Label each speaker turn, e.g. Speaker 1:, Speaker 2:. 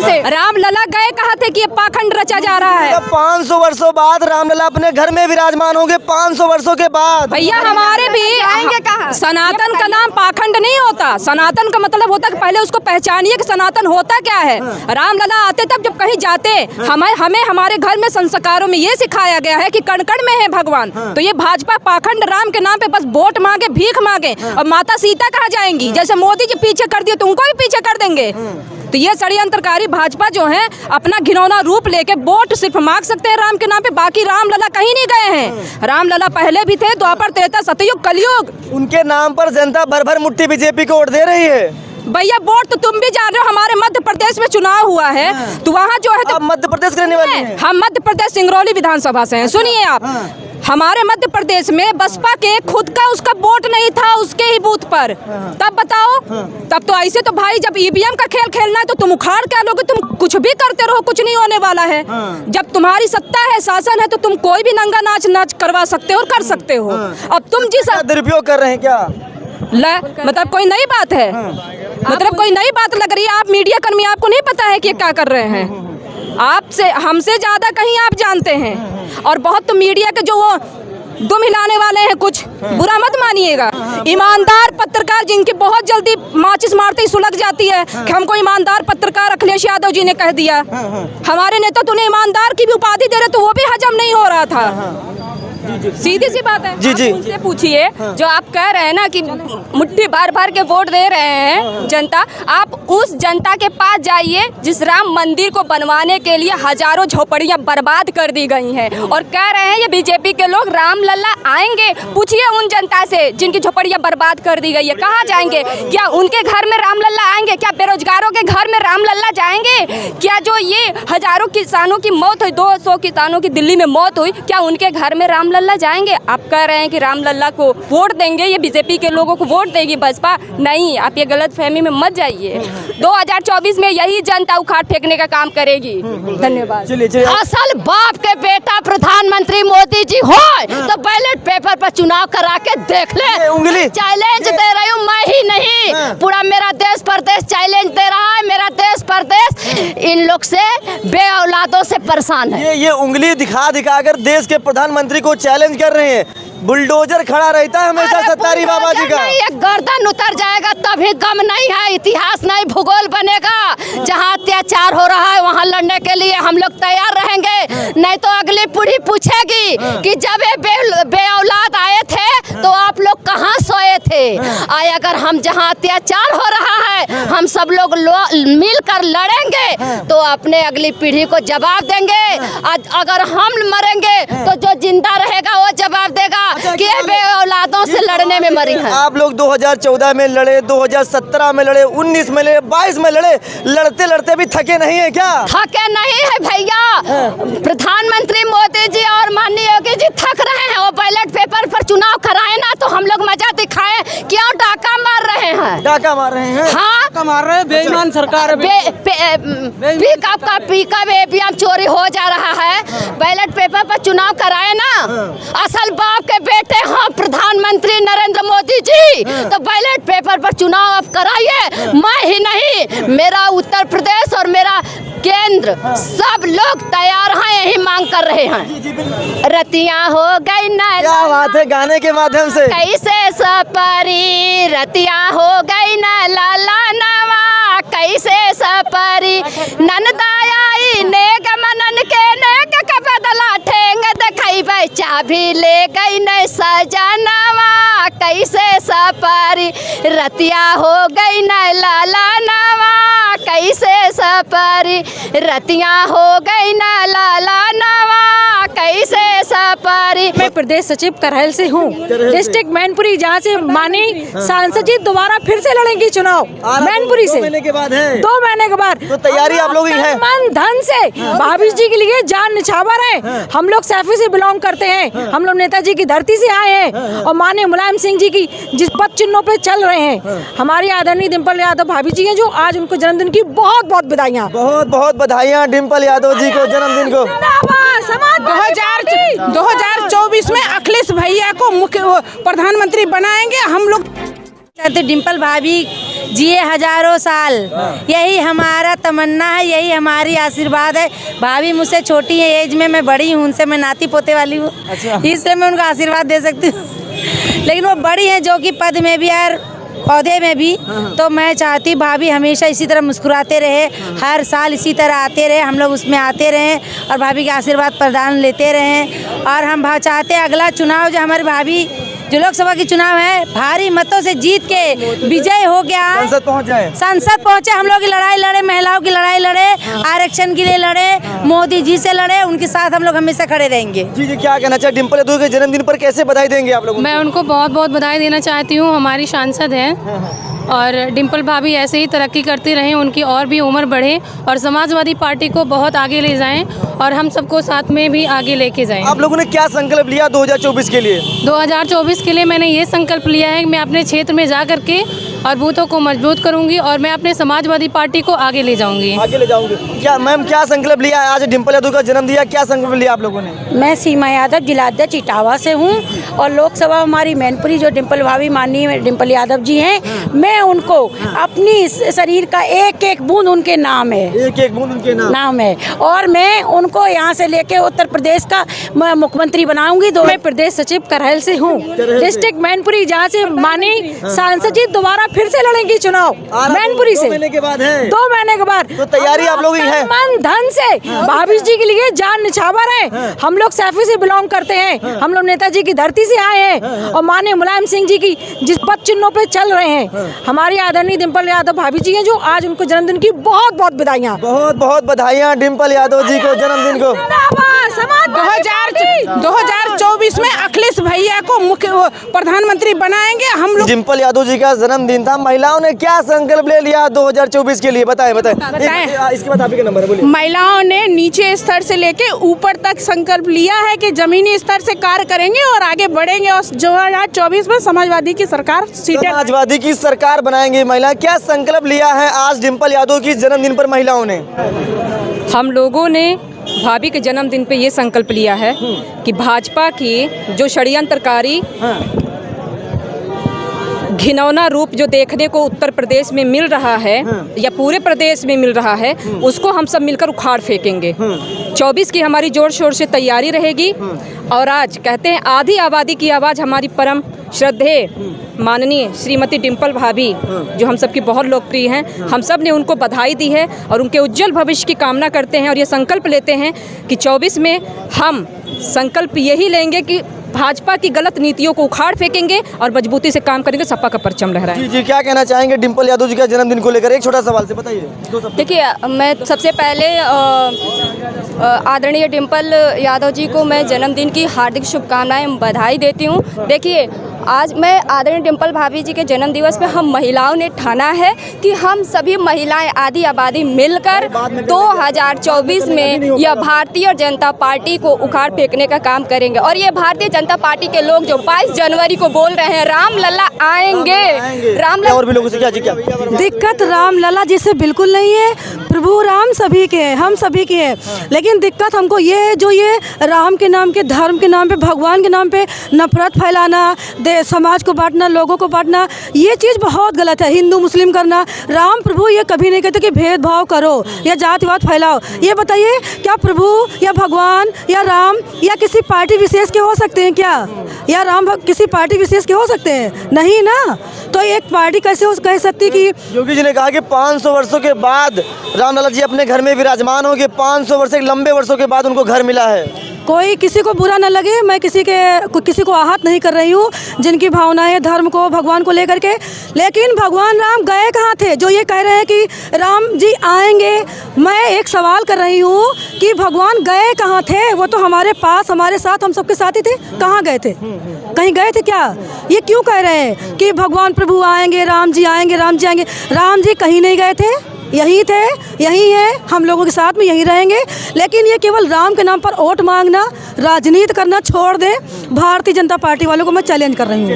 Speaker 1: से रामलला गए कहा थे कि ये पाखंड रचा जा रहा है।
Speaker 2: 500 वर्षों बाद रामलला अपने घर में विराजमान होंगे, 500 वर्षों के बाद।
Speaker 1: भैया हमारे भी सनातन का नाम पाखंड नहीं होता। सनातन का मतलब होता है पहले उसको पहचानिए कि सनातन होता क्या है। रामलला आते तब जब कहीं जाते हमें हमारे घर में संस्कारों में ये सिखाया गया है कि कण कण में है भगवान। तो ये भाजपा पाखंड राम के नाम पे बस वोट मांगे, भीख मांगे। और माता सीता कहाँ जाएंगी? जैसे मोदी जी पीछे कर दिए तो उनको भी पीछे कर देंगे। तो ये षड्यंत्रकारी भाजपा जो है अपना घिनौना रूप लेके वोट सिर्फ मांग सकते हैं राम के नाम पे, बाकी रामलला कहीं नहीं गए हैं। रामलला पहले भी थे, द्वापर, त्रेता, सतयुग, कलयुग।
Speaker 2: उनके नाम पर जनता भर भर मुट्ठी बीजेपी को वोट दे रही है।
Speaker 1: भैया वोट तो तुम भी जान रहे हो, हमारे मध्य प्रदेश में चुनाव हुआ है तो वहाँ जो है
Speaker 2: आप मध्य प्रदेश रहने वाले हैं?
Speaker 1: हम मध्य प्रदेश सिंगरौली विधानसभा से हैं। सुनिए आप, हमारे मध्य प्रदेश में बसपा के खुद का उसका वोट नहीं था उसके ही बूथ पर। तब बताओ, तब तो ऐसे तो भाई जब ईवीएम का खेल खेलना है तो तुम उखाड़ क्या लोगे? तुम कुछ भी करते रहो, कुछ नहीं होने वाला है। जब तुम्हारी सत्ता है, शासन है, तो तुम कोई भी नंगा नाच करवा सकते हो और कर सकते हो। अब तुम जिस
Speaker 2: दुरुपयोग कर रहे हैं क्या?
Speaker 1: मतलब कोई नई बात है? मतलब कोई नई बात लग रही है? आप मीडिया कर्मी, आपको नहीं पता है कि क्या कर रहे हैं? आपसे हमसे ज्यादा कहीं आप जानते हैं। और बहुत तो मीडिया के जो वो दुम हिलाने वाले हैं, कुछ बुरा मत मानिएगा। ईमानदार पत्रकार जिनकी बहुत जल्दी माचिस मारते ही सुलग जाती है कि हमको ईमानदार पत्रकार अखिलेश यादव जी ने कह दिया। हमारे नेता तो उन्हें ईमानदार की भी उपाधि दे रहे तो वो भी हजम नहीं हो रहा था। सीधी सी बात है।
Speaker 2: जी।
Speaker 1: उनसे पूछिए जो आप कह रहे हैं ना कि मुट्ठी भर भर के वोट दे रहे हैं जनता, आप उस जनता के पास जाइए जिस राम मंदिर को बनवाने के लिए हजारों झोपड़ियां बर्बाद कर दी गई हैं और कह रहे हैं ये बीजेपी के लोग रामलला आएंगे। पूछिए उन जनता से जिनकी झोपड़ियां बर्बाद कर दी गई है, कहाँ जाएंगे? क्या उनके घर में रामलला आएंगे? क्या बेरोजगारों के घर में रामलला जाएंगे? क्या जो ये हजारों किसानों की मौत हुई, 200 किसानों की दिल्ली में मौत हुई, क्या उनके घर में रामलला जाएंगे? आप कह रहे हैं कि रामलला को वोट देंगे, ये बीजेपी के लोगों को वोट देगी बसपा। नहीं, आप ये गलत फहमी में मत जाइए। 2024 में यही जनता उखाड़ फेंकने का काम करेगी। धन्यवाद।
Speaker 3: असल बाप के बेटा प्रधानमंत्री मोदी जी हो तो बैलेट पेपर पर चुनाव करा के देख ले।
Speaker 2: उंगली
Speaker 3: चैलेंज दे रही हूँ, मैं ही नहीं, पूरा मेरा देश प्रदेश चैलेंज दे रहा है। मेरा देश प्रदेश इन लोग से बे औलादों से परेशान है।
Speaker 2: ये उंगली दिखा कर देश के प्रधानमंत्री को चैलेंज कर रहे हैं। बुलडोजर खड़ा रहता है हमेशा सत्तारी बाबा जी का।
Speaker 3: एक गर्दन उतर जाएगा तभी गम नहीं है, इतिहास नहीं भूगोल बनेगा। जहाँ अत्याचार हो रहा है वहाँ लड़ने के लिए हम लोग तैयार रहेंगे। नहीं तो अगली पीढ़ी पूछेगी कि जब ये बे औलाद आए थे तो आप लोग कहाँ सोए थे। आए अगर हम जहाँ अत्याचार हो रहा है हम सब लोग मिलकर लड़ेंगे तो अपने अगली पीढ़ी को जवाब देंगे। अगर हम मरेंगे तो जो जिंदा रहेगा वो जवाब देगा कि बे औलादों से लड़ने में मरी है।
Speaker 2: आप लोग 2014 में लड़े, 2017 में लड़े, 19 में लड़े, 22 में लड़े, लड़ते लड़ते भी थके नहीं है क्या?
Speaker 3: थके नहीं है भैया। प्रधानमंत्री मोदी जी और माननीय योगी जी थक रहे हैं। वो बैलेट पेपर पर चुनाव कराए ना तो हम लोग मजा दिखाए। क्यों डाका मार रहे हैं?
Speaker 2: डाका मार रहे हैं?
Speaker 3: हाँ,
Speaker 2: मार रहे हैं। बेईमान सरकार
Speaker 3: पिकअप का पिकअप एटीएम चोरी हो जा रहा है। बैलेट पेपर पर चुनाव कराए ना। असल बाप के बेटे हाँ प्रधानमंत्री नरेंद्र मोदी जी तो बैलेट पेपर पर चुनाव अब कराइए। मैं ही नहीं, मेरा उत्तर प्रदेश और मेरा केंद्र सब लोग तैयार हैं, यही मांग कर रहे हैं। रतियां हो गई ना,
Speaker 2: क्या बात है, गाने के माध्यम से
Speaker 3: कैसे सपरी रतियां हो गई ना लाला नवा कैसे सपरी ननदाई नेक मनन के नेक का बदला ठेंग दिखाई चाबी ले गई न सजनवा कैसे सपरी रतिया हो गई न लाला नवा कैसे सपरी रतिया हो गई न लाला नवा कैसे सपरी।
Speaker 4: मैं प्रदेश सचिव करहल से हूँ, डिस्ट्रिक्ट मैनपुरी, जहाँ से माननीय सांसद जी दोबारा फिर से लड़ेंगी चुनाव मैनपुरी से।
Speaker 2: 2 महीने के बाद है।
Speaker 4: 2 महीने के बाद
Speaker 2: तो तैयारी आप लोग ही है।
Speaker 4: मन धन से भाभी जी के लिए जान निछावर है। हम लोग सैफी से बिलोंग करते हैं, हम लोग नेताजी की धरती से आए हैं और माननीय मुलायम सिंह जी की जिस पद चिन्हों पे चल रहे हैं। हमारी आदरणीय डिम्पल यादव भाभी जी हैं जो आज उनको जन्मदिन की बहुत बहुत बधाइयाँ।
Speaker 2: बहुत बहुत बधाइयाँ डिम्पल यादव जी को जन्मदिन को।
Speaker 5: 2024 में अखिलेश भैया को मुख्य प्रधानमंत्री बनाएंगे हम लोग।
Speaker 4: डिम्पल भाभी
Speaker 6: जिए हजारों साल। यही हमारा तमन्ना है, यही हमारी आशीर्वाद है। भाभी मुझसे छोटी है एज में, मैं बड़ी हूँ उनसे, मैं नाती पोते वाली हूँ, इसलिए मैं उनको आशीर्वाद दे सकती हूँ। लेकिन वो बड़ी हैं जो कि पद में भी और पौधे में भी, तो मैं चाहती भाभी हमेशा इसी तरह मुस्कुराते रहे, हर साल इसी तरह आते रहे, हम लोग उसमें आते रहें और भाभी के आशीर्वाद प्रदान लेते रहें। और हम चाहते हैं अगला चुनाव जो हमारी भाभी जो लोकसभा की चुनाव है भारी मतों से जीत के विजय हो गया, संसद पहुंचे, हम लोग की लड़ाई लड़े, महिलाओं की लड़ाई लड़े, आरक्षण के लिए लड़े, मोदी जी से लड़े, उनके साथ हम लोग हमेशा खड़े रहेंगे।
Speaker 2: जी जी, क्या कहना चाहिए डिम्पल यादव के जन्मदिन पर, कैसे बधाई देंगे आप लोग?
Speaker 7: मैं उनको बहुत बहुत बधाई देना चाहती हूँ। हमारी सांसद हैं और डिम्पल भाभी ऐसे ही तरक्की करती रहें, उनकी और भी उम्र बढ़े और समाजवादी पार्टी को बहुत आगे ले जाएं और हम सबको साथ में भी आगे लेके जाएं।
Speaker 2: आप लोगों ने क्या संकल्प लिया 2024 के लिए?
Speaker 7: 2024 के लिए मैंने ये संकल्प लिया है कि मैं अपने क्षेत्र में जा करके और बूथों को मजबूत करूंगी और मैं अपने समाजवादी पार्टी को आगे ले जाऊंगी।
Speaker 2: आगे ले जाऊंगी। क्या मैम, क्या संकल्प लिया है? आज डिम्पल यादव का जन्म दिया, क्या संकल्प लिया आप लोगों ने?
Speaker 4: मैं सीमा यादव जिलाध्यक्ष इटावा से हूँ और लोकसभा हमारी मैनपुरी जो डिम्पल भाभी माननीय डिम्पल यादव जी हैं, मैं उनको अपनी शरीर का एक एक बूंद उनके नाम है,
Speaker 2: एक एक बूंद उनके
Speaker 4: नाम है और मैं उनको यहाँ से लेके उत्तर प्रदेश का मुख्यमंत्री बनाऊंगी। मैं प्रदेश सचिव करहल से हूँ, डिस्ट्रिक्ट मैनपुरी, जहाँ से माननीय सांसद जी दोबारा फिर से लड़ेंगी चुनाव मैनपुरी से
Speaker 2: 2 महीने के बाद है।
Speaker 4: 2 महीने के बाद
Speaker 2: तो तैयारी आप लोग ही है?
Speaker 4: मन धन से भाभी जी के लिए जान निछावर है। हम लोग सैफी से बिलोंग करते हैं, हम लोग नेताजी की धरती से आए हैं और माननीय मुलायम सिंह जी की जिस पद चिन्हों पे चल रहे हैं, हमारी आदरणीय डिम्पल यादव भाभी जी हैं जो आज उनको जन्मदिन की बहुत बहुत बधाइयाँ।
Speaker 2: बहुत बहुत बधाइयाँ डिम्पल यादव जी को जन्मदिन को।
Speaker 5: 2024 में अखिलेश भैया को मुख्य प्रधानमंत्री बनाएंगे हम लोग।
Speaker 2: डिम्पल यादव जी का जन्मदिन था, महिलाओं ने क्या संकल्प ले लिया 2024 के लिए? बताएं। इसके बाद आप ही का नंबर है, बोलिए।
Speaker 5: महिलाओं ने नीचे स्तर से लेके ऊपर तक संकल्प लिया है कि जमीनी स्तर से कार्य करेंगे और आगे बढ़ेंगे और 2024 में समाजवादी की सरकार
Speaker 2: समाजवादी की सरकार बनाएंगे। महिला क्या संकल्प लिया है आज डिम्पल यादव की जन्मदिन पर महिलाओं ने?
Speaker 1: हम लोगों ने भाभी के जन्मदिन पे ये संकल्प लिया है कि भाजपा की जो षड्यंत्रकारी घिनौना रूप जो देखने को उत्तर प्रदेश में मिल रहा है या पूरे प्रदेश में मिल रहा है, उसको हम सब मिलकर उखाड़ फेंकेंगे। 24 की हमारी जोर शोर से तैयारी रहेगी और आज कहते हैं आधी आबादी की आवाज़ हमारी परम श्रद्धेय माननीय श्रीमती डिम्पल भाभी जो हम सब की बहुत लोकप्रिय हैं, हम सब ने उनको बधाई दी है और उनके उज्जवल भविष्य की कामना करते हैं और ये संकल्प लेते हैं कि 24 में हम संकल्प यही लेंगे कि भाजपा की गलत नीतियों को उखाड़ फेंकेंगे और मजबूती से काम करेंगे, सपा का परचम लहराएंगे।
Speaker 2: जी जी, क्या कहना चाहेंगे डिम्पल यादव जी का जन्मदिन को लेकर? एक छोटा सवाल से बताइए।
Speaker 1: देखिए, मैं सबसे पहले आदरणीय डिम्पल यादव जी को मैं जन्मदिन की हार्दिक शुभकामनाएं बधाई देती हूँ। देखिए, आज मैं आदरणीय डिम्पल भाभी जी के जन्म दिवस पे हम महिलाओं ने ठाना है कि हम सभी महिलाएं आधी आबादी मिलकर 2024 में यह भारतीय जनता पार्टी को उखाड़ फेंकने का काम करेंगे। और ये भारतीय जनता पार्टी के लोग जो 22 जनवरी को बोल रहे हैं राम लल्ला आएंगे, राम लल्ला,
Speaker 2: और भी लोगों से क्या
Speaker 4: दिक्कत राम लल्ला जी से बिल्कुल नहीं है। प्रभु राम सभी के हैं, हम सभी के हैं, लेकिन दिक्कत हमको ये है जो ये राम के नाम के, धर्म के नाम पे, भगवान के नाम पे नफरत फैलाना, समाज को बांटना, लोगों को बांटना, ये चीज़ बहुत गलत है। हिंदू मुस्लिम करना, राम प्रभु ये कभी नहीं कहते कि भेदभाव करो या जातिवाद फैलाओ। ये बताइए, क्या प्रभु या भगवान या राम या किसी पार्टी विशेष के हो सकते हैं क्या? या राम किसी पार्टी विशेष के हो सकते हैं? नहीं ना। तो एक पार्टी कैसे कह सकती कि
Speaker 2: योगी जी ने कहा कि 500 वर्षों के बाद रामलला जी अपने घर में विराजमान होंगे, 500 वर्ष लंबे वर्षों के बाद उनको घर मिला है।
Speaker 4: कोई किसी को बुरा न लगे, मैं किसी को आहत नहीं कर रही हूँ जिनकी भावनाएं धर्म को, भगवान को लेकर के, लेकिन भगवान राम गए कहाँ थे? जो ये कह रहे हैं कि राम जी आएंगे, मैं एक सवाल कर रही हूँ कि भगवान गए कहाँ थे? वो तो हमारे पास, हमारे साथ, हम सबके साथ ही थे। कहाँ गए थे? कहीं गए थे क्या? ये क्यों कह रहे हैं कि भगवान प्रभु आएंगे, राम जी आएंगे, राम जी आएंगे? राम जी कहीं नहीं गए थे, यही थे, यही है, हम लोगों के साथ में यही रहेंगे। लेकिन ये केवल राम के नाम पर वोट मांगना, राजनीति करना छोड़ दें। भारतीय जनता पार्टी वालों को मैं चैलेंज कर रही हूँ।